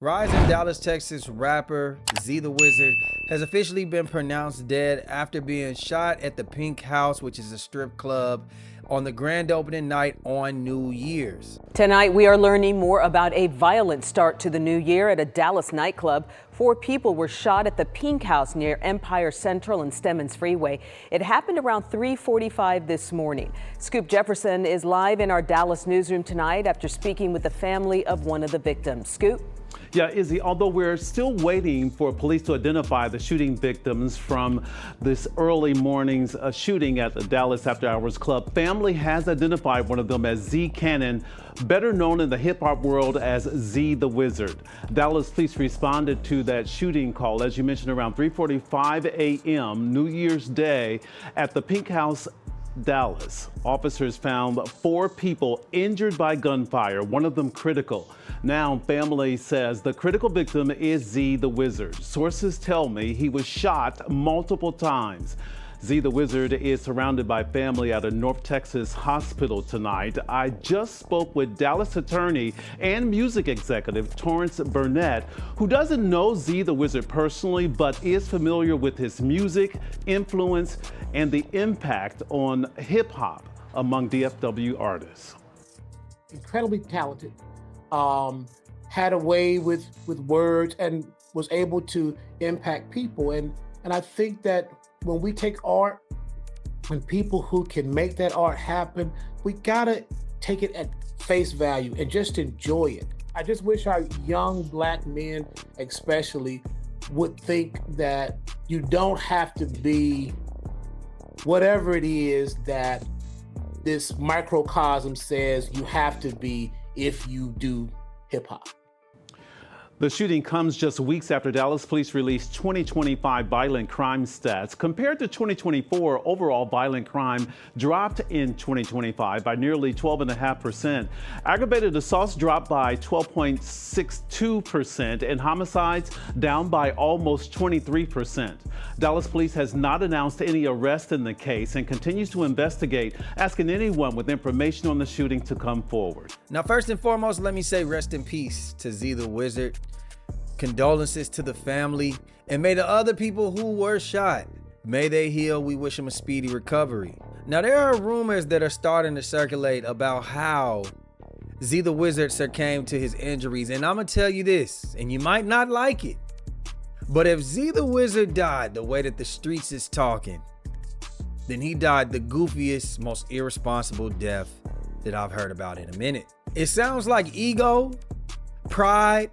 Rising Dallas, Texas rapper ZeeTheWizard has officially been pronounced dead after being shot at the Pink House, which is a strip club, on the grand opening night on New Year's. Tonight, we are learning more about a violent start to the new year at a Dallas nightclub. 4 people were shot at the Pink House near Empire Central and Stemmons Freeway. It happened around 3:45 this morning. Scoop Jefferson is live in our Dallas newsroom tonight after speaking with the family of one of the victims. Scoop? Yeah, Izzy, although we're still waiting for police to identify the shooting victims from this early morning's shooting at the Dallas After Hours Club, family has identified one of them as Z Cannon, better known in the hip-hop world as ZeeTheWizard. Dallas police responded to that shooting call, as you mentioned, around 3:45 a.m. New Year's Day at the Pink House, Dallas. Officers found 4 people injured by gunfire, one of them critical. Now, family says the critical victim is ZeeTheWizard. Sources tell me he was shot multiple times. ZeeTheWizard is surrounded by family at a North Texas hospital tonight. I just spoke with Dallas attorney and music executive Torrance Burnett, who doesn't know ZeeTheWizard personally, but is familiar with his music, influence, and the impact on hip hop among DFW artists. Incredibly talented, had a way with words and was able to impact people. And I think that when we take art and people who can make that art happen, we gotta take it at face value and just enjoy it. I just wish our young Black men especially would think that you don't have to be whatever it is that this microcosm says you have to be if you do hip hop. The shooting comes just weeks after Dallas police released 2025 violent crime stats. Compared to 2024, overall violent crime dropped in 2025 by nearly 12.5%. Aggravated assaults dropped by 12.62%, and homicides down by almost 23%. Dallas police has not announced any arrest in the case and continues to investigate, asking anyone with information on the shooting to come forward. Now, first and foremost, let me say rest in peace to ZeeTheWizard. Condolences to the family, and may the other people who were shot, may they heal. We wish them a speedy recovery. Now, there are rumors that are starting to circulate about how ZeeTheWizard succumbed to his injuries, and I'm gonna tell you this, and you might not like it, but if ZeeTheWizard died the way that the streets is talking, then he died the goofiest, most irresponsible death that I've heard about in a minute. It sounds like ego, pride,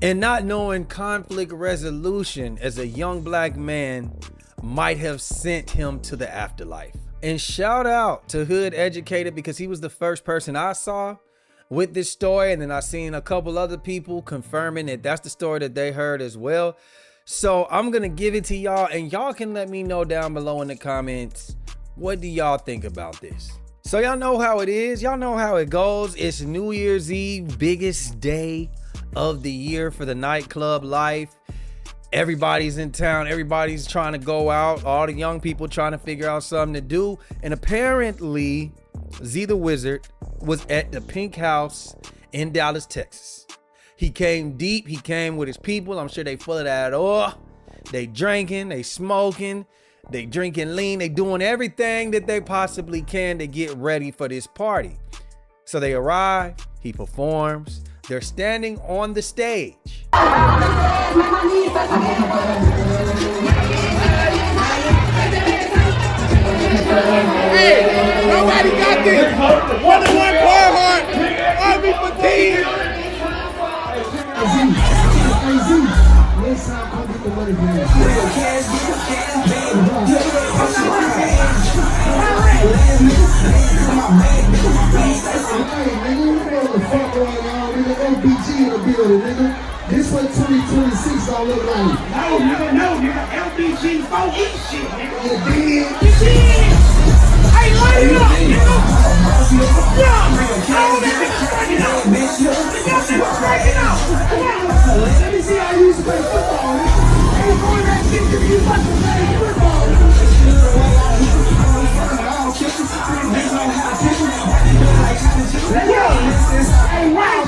and not knowing conflict resolution as a young Black man might have sent him to the afterlife. And shout out to Hood Educated, because he was the first person I saw with this story, and then I seen a couple other people confirming that that's the story that they heard as well. So I'm gonna give it to y'all, and y'all can let me know down below in the comments, what do y'all think about this? So y'all know how it is, y'all know how it goes. It's New Year's Eve, biggest day of the year for the nightclub life. Everybody's in town, everybody's trying to go out, all the young people trying to figure out something to do. And apparently ZeeTheWizard was at the Pink House in Dallas, Texas. He came deep, he came with his people. I'm sure they full of that. Oh, they drinking, they smoking, they drinking lean, they doing everything that they possibly can to get ready for this party. So they arrive, he performs. They're standing on the stage. Hey, nobody got this. 1-1 Carhartt, Army fatigue. This what 2026 all look like. No, nigga, LBG 4E shit, nigga. You did. Hey, light it up, nigga. Yeah, all that nigga cracking out. Y'all nigga cracking out. Let me see how you used to play football. Hey, boy, that shit to you about to play football. Hey, wow,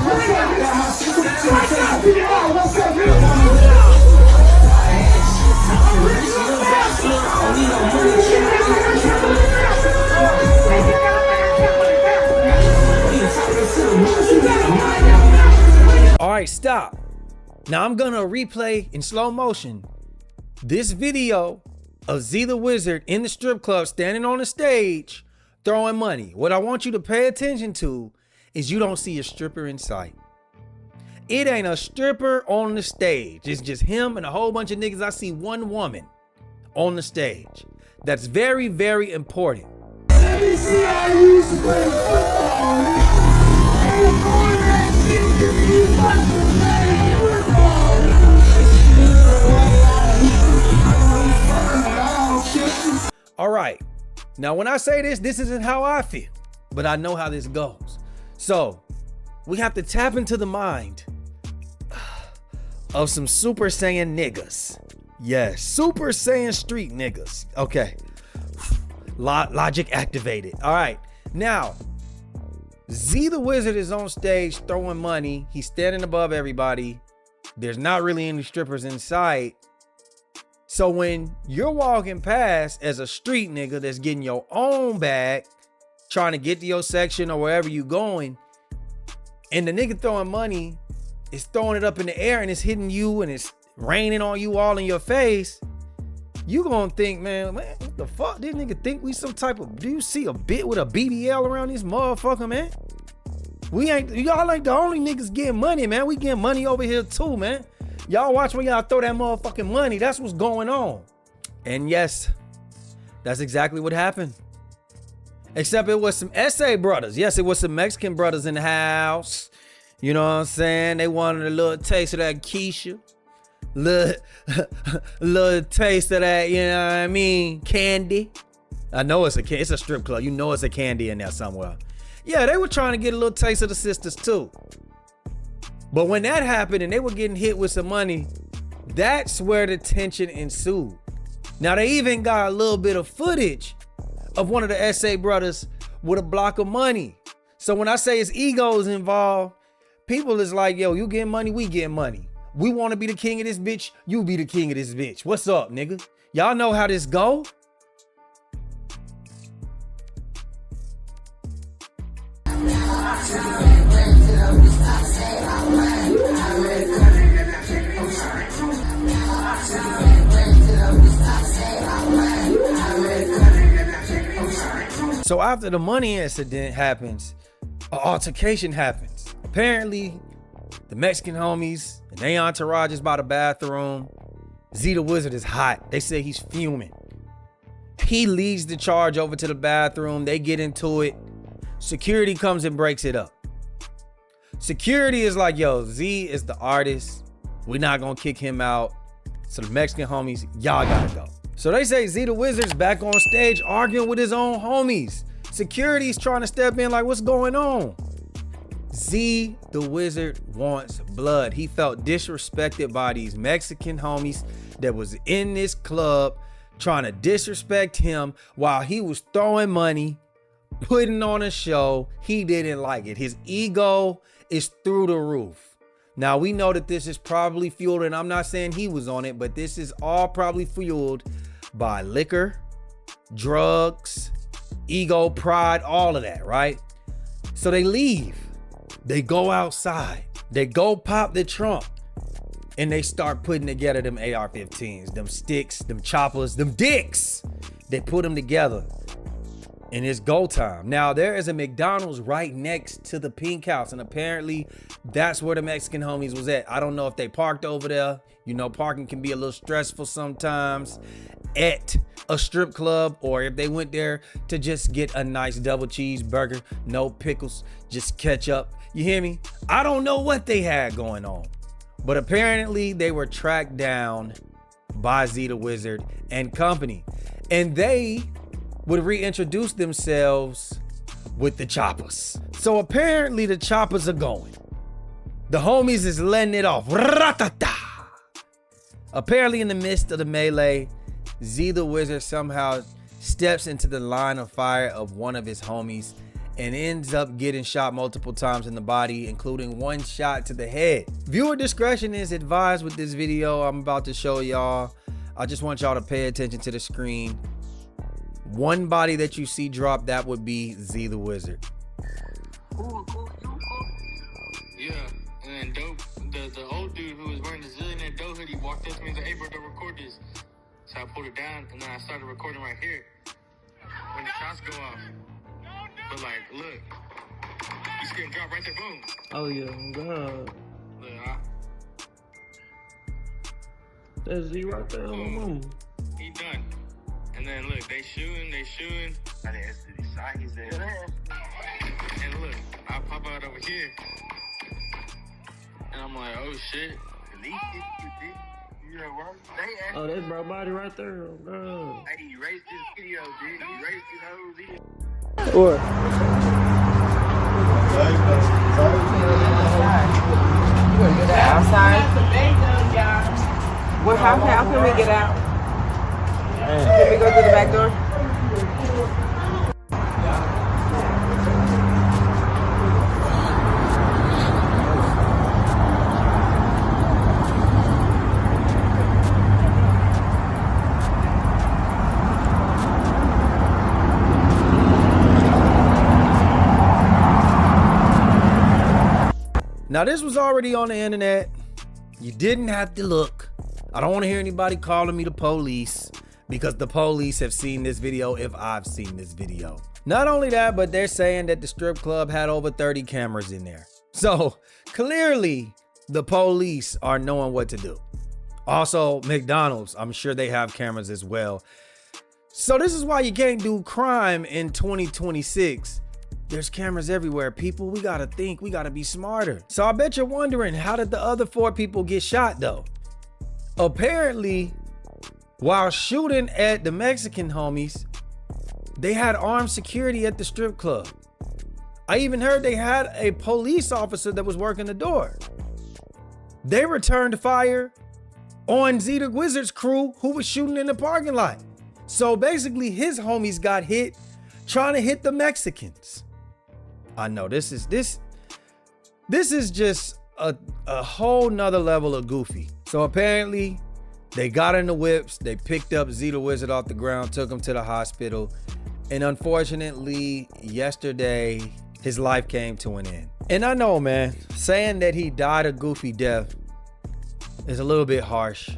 stop. Now I'm gonna replay in slow motion this video of ZeeTheWizard in the strip club standing on the stage throwing money. What I want you to pay attention to is you don't see a stripper in sight. It ain't a stripper on the stage. It's just him and a whole bunch of niggas. I see one woman on the stage. That's very, very important. Let me see how you play football. All right. Now, when I say this, this isn't how I feel, but I know how this goes. So we have to tap into the mind of some Super Saiyan niggas. Yes, Super Saiyan street niggas. Okay. Logic activated. All right. Now, ZeeTheWizard is on stage throwing money. He's standing above everybody. There's not really any strippers in sight. So when you're walking past as a street nigga that's getting your own bag, trying to get to your section or wherever you going, and the nigga throwing money is throwing it up in the air and it's hitting you and it's raining on you all in your face, you gonna think, man, what the fuck? This nigga think we some type of, do you see a bit with a BBL around this motherfucker, man? Y'all ain't the only niggas getting money, man. We getting money over here too, man. Y'all watch when y'all throw that motherfucking money. That's what's going on. And yes, that's exactly what happened. Except it was some SA brothers. Yes, it was some Mexican brothers in the house. You know what I'm saying? They wanted a little taste of that Keisha. Little taste of that, you know what I mean? Candy. I know it's a strip club. You know it's a candy in there somewhere. Yeah, they were trying to get a little taste of the sisters too. But when that happened and they were getting hit with some money, that's where the tension ensued. Now they even got a little bit of footage of one of the SA brothers with a block of money. So when I say his ego is involved, people is like, yo, you getting money, we getting money. We want to be the king of this bitch, you be the king of this bitch. What's up, nigga? Y'all know how this go? So after the money incident happens, an altercation happens. Apparently, the Mexican homies and their entourage is by the bathroom. ZeeTheWizard is hot. They say he's fuming. He leads the charge over to the bathroom. They get into it. Security comes and breaks it up. Security is like, yo, Z is the artist. We're not gonna kick him out. So the Mexican homies, y'all gotta go. So they say ZeeTheWizard's back on stage arguing with his own homies. Security's trying to step in like, what's going on? ZeeTheWizard wants blood. He felt disrespected by these Mexican homies that was in this club trying to disrespect him while he was throwing money, putting on a show. He didn't like it. His ego is through the roof. Now we know that this is probably fueled, and I'm not saying he was on it, but this is all probably fueled by liquor, drugs, ego, pride, all of that, right? So they leave. They go outside. They go pop the trunk. And they start putting together them AR-15s, them sticks, them choppers, them dicks. They put them together. And it's go time. Now, there is a McDonald's right next to the Pink House. And apparently, that's where the Mexican homies was at. I don't know if they parked over there. You know, parking can be a little stressful sometimes at a strip club, or if they went there to just get a nice double cheeseburger, no pickles, just ketchup. You hear me? I don't know what they had going on. But apparently, they were tracked down by ZeeTheWizard and company. And they would reintroduce themselves with the choppers. So apparently the choppers are going. The homies is letting it off. Ra-ta-ta. Apparently in the midst of the melee, ZeeTheWizard somehow steps into the line of fire of one of his homies and ends up getting shot multiple times in the body, including one shot to the head. Viewer discretion is advised with this video I'm about to show y'all. I just want y'all to pay attention to the screen. One body that you see drop, that would be ZeeTheWizard. Yeah, and dope. The old dude who was wearing the zillionaire dough hoodie walked up to me and said, "Hey, bro, don't record this." So I pulled it down, and then I started recording right here. When the shots go off. But like, look. You see him drop right there, boom. Oh yeah, God. Look, That's Z right there on the moon. he done. And then look, they shooting. I didn't answer the side, he said. And look, I pop out over here. And I'm like, oh shit. You know what? Oh, that's bro body right there. Oh God. Hey, you erased this video, dude. You erased this whole video. What? Outside. Well, how can we get out? Can we go through the back door? Now, this was already on the internet. You didn't have to look. I don't want to hear anybody calling me the police because the police have seen this video if I've seen this video. Not only that, but they're saying that the strip club had over 30 cameras in there. So clearly the police are knowing what to do. Also, McDonald's, I'm sure they have cameras as well. So this is why you can't do crime in 2026. There's cameras everywhere, people. We gotta think, we gotta be smarter. So I bet you're wondering, how did the other 4 people get shot though? Apparently, while shooting at the Mexican homies, they had armed security at the strip club. I even heard they had a police officer that was working the door. They returned fire on ZeeTheWizard's crew who was shooting in the parking lot. So basically his homies got hit trying to hit the Mexicans. I know this is just a whole nother level of goofy. So apparently they got in the whips, they picked up ZeeTheWizard off the ground, took him to the hospital, and unfortunately yesterday his life came to an end. And I know, man, saying that he died a goofy death is a little bit harsh,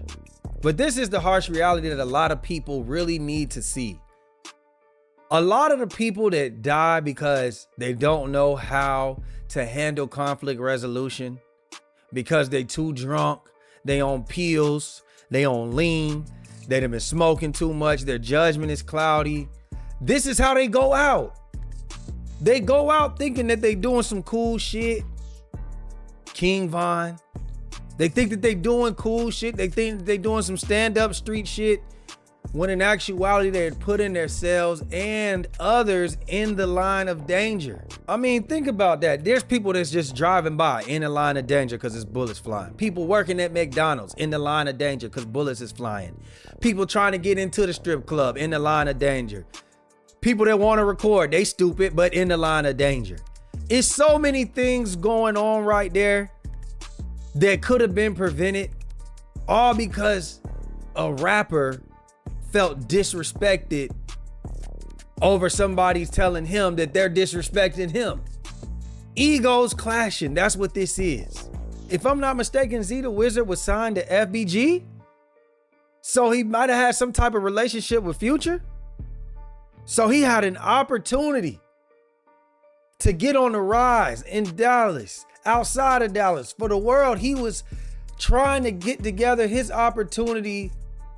but this is the harsh reality that a lot of people really need to see. A lot of the people that die because they don't know how to handle conflict resolution, because they too drunk, they on pills, they on lean, they done been smoking too much, their judgment is cloudy. This is how they go out. They go out thinking that they doing some cool shit. King Von. They think that they doing cool shit. They think that they doing some stand-up street shit, when in actuality they're putting themselves and others in the line of danger. I mean, think about that. There's people that's just driving by in the line of danger because there's bullets flying. People working at McDonald's in the line of danger because bullets is flying. People trying to get into the strip club in the line of danger. People that want to record, they stupid, but in the line of danger. It's so many things going on right there that could have been prevented, all because a rapper felt disrespected over somebody's telling him that they're disrespecting him. Egos clashing, that's what this is. If I'm not mistaken, ZeeTheWizard was signed to FBG, so he might have had some type of relationship with Future. So he had an opportunity to get on the rise in Dallas, outside of Dallas, for the world. He was trying to get together his opportunity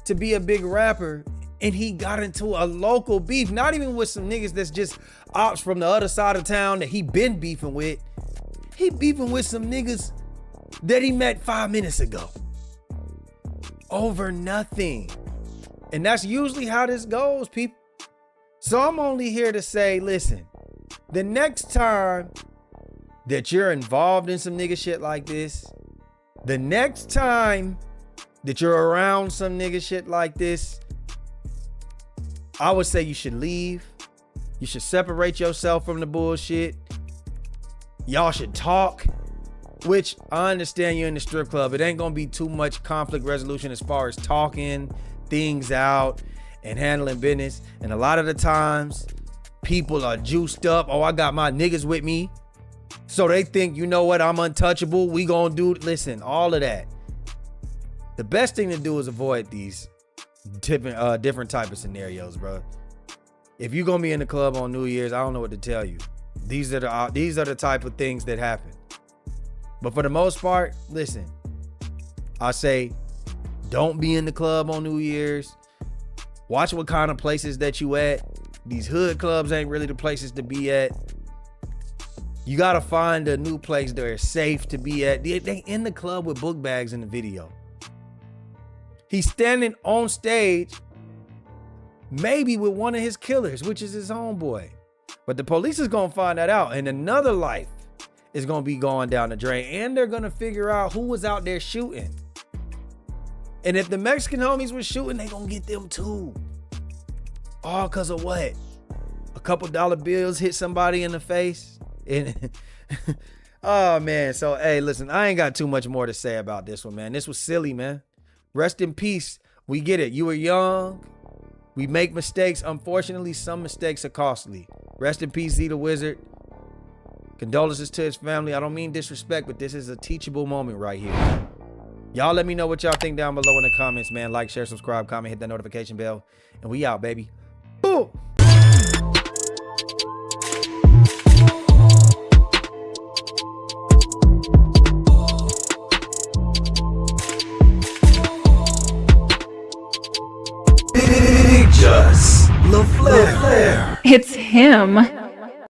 to be a big rapper, and he got into a local beef, not even with some niggas that's just ops from the other side of town that he been beefing with. He beefing with some niggas that he met 5 minutes ago over nothing. And that's usually how this goes, people. So I'm only here to say, listen, the next time that you're involved in some nigga shit like this, the next time that you're around some nigga shit like this, I would say you should leave. You should separate yourself from the bullshit. Y'all should talk, which I understand you're in the strip club. It ain't gonna be too much conflict resolution as far as talking things out and handling business. And a lot of the times people are juiced up. Oh, I got my niggas with me. So they think, you know what, I'm untouchable. We gonna do, listen, all of that. The best thing to do is avoid these different type of scenarios, bro. If you're gonna be in the club on New Year's, I don't know what to tell you. These are the type of things that happen. But for the most part, listen, I say, don't be in the club on New Year's. Watch what kind of places that you at. These hood clubs ain't really the places to be at. You gotta find a new place that is safe to be at. They in the club with book bags in the video. He's standing on stage, maybe with one of his killers, which is his homeboy. But the police is gonna find that out, and another life is gonna be going down the drain, and they're gonna figure out who was out there shooting. And if the Mexican homies were shooting, they gonna get them too. All cause of what? A couple dollar bills hit somebody in the face. And oh man, so hey, listen, I ain't got too much more to say about this one, man. This was silly, man. Rest in peace. We get it. You were young. We make mistakes. Unfortunately, some mistakes are costly. Rest in peace, ZeeTheWizard. Condolences to his family. I don't mean disrespect, but this is a teachable moment right here. Y'all let me know what y'all think down below in the comments, man. Like, share, subscribe, comment, hit that notification bell. And we out, baby. Boom. Big Just LaFlare. It's him.